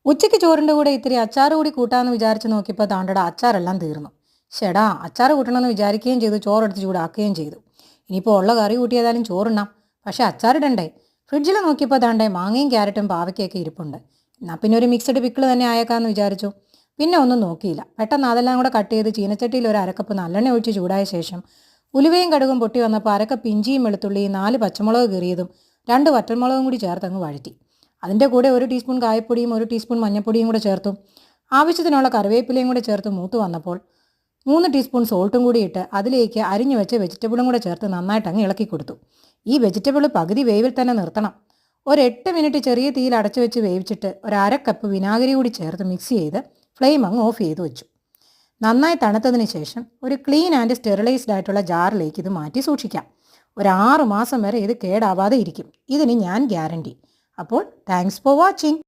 ഉച്ചയ്ക്ക് ചോറിൻ്റെ കൂടെ ഇത്തിരി അച്ചാർ കൂടി കൂട്ടാമെന്ന് വിചാരിച്ച് നോക്കിയപ്പോൾ താണ്ടട അച്ചാറെല്ലാം തീർന്നു. ഷെടാ, അച്ചാർ കൂട്ടണമെന്ന് വിചാരിക്കുകയും ചെയ്തു, ചോറെടുത്ത് ചൂടാക്കുകയും ചെയ്തു. ഇനിയിപ്പോൾ ഉള്ള കറി കൂട്ടി ഏതായാലും ചോറുണ്ണാം. പക്ഷേ അച്ചാറിടണ്ടേ? ഫ്രിഡ്ജിൽ നോക്കിയപ്പോൾ താണ്ടേ മാങ്ങയും ക്യാരറ്റും പാവയ്ക്കൊക്കെ ഇരിപ്പുണ്ട്. എന്നാൽ പിന്നെ ഒരു മിക്സഡ് പിക്കിൾ തന്നെ ആയേക്കാമെന്ന് വിചാരിച്ചു. പിന്നെ ഒന്നും നോക്കിയില്ല. പെട്ടെന്ന് അതെല്ലാം കൂടെ കട്ട് ചെയ്ത് ചീനച്ചട്ടിയിൽ ഒരു അരക്കപ്പ് നല്ലെണ്ണ ഒഴിച്ച് ചൂടായ ശേഷം ഉലുവയും കടുകും പൊട്ടി വന്നപ്പോൾ അരക്കപ്പ് ഇഞ്ചിയും വെളുത്തുള്ളിയും 4 പച്ചമുളക് കീറിയതും 2 വറ്റൽമുളകും കൂടി ചേർത്തങ്ങ് വഴറ്റി. അതിൻ്റെ കൂടെ 1 ടീസ്പൂൺ കായപ്പൊടിയും 1 ടീസ്പൂൺ മഞ്ഞൾപ്പൊടിയും കൂടെ ചേർത്തു. ആവശ്യത്തിനുള്ള കറിവേപ്പിലയും കൂടെ ചേർത്ത് മൂത്ത് വന്നപ്പോൾ 3 ടീസ്പൂൺ സോൾട്ടും കൂടി ഇട്ട് അതിലേക്ക് അരിഞ്ഞു വെച്ച വെജിറ്റബിളും കൂടെ ചേർത്ത് നന്നായിട്ട് അങ്ങ് ഇളക്കി കൊടുത്തു. ഈ വെജിറ്റബിൾ പകുതി വേവിൽ തന്നെ നിർത്തണം. ഒരു 8 മിനിറ്റ് ചെറിയ തീയിൽ അടച്ചു വെച്ച് വേവിച്ചിട്ട് ഒരു അര കപ്പ് വിനാഗിരി കൂടി ചേർത്ത് മിക്സ് ചെയ്ത് ഫ്ലെയിം അങ്ങ് ഓഫ് ചെയ്ത് വെച്ചു. നന്നായി തണുത്തതിന് ശേഷം ഒരു ക്ലീൻ ആൻഡ് സ്റ്റെറിലൈസ്ഡ് ആയിട്ടുള്ള ജാറിലേക്ക് ഇത് മാറ്റി സൂക്ഷിക്കാം. ഒരു 6 മാസം വരെ ഇത് കേടാവാതെ ഇരിക്കും. ഇതിന് ഞാൻ ഗ്യാരണ്ടി. അപ്പോൾ താങ്ക്സ് ഫോർ വാച്ചിങ്.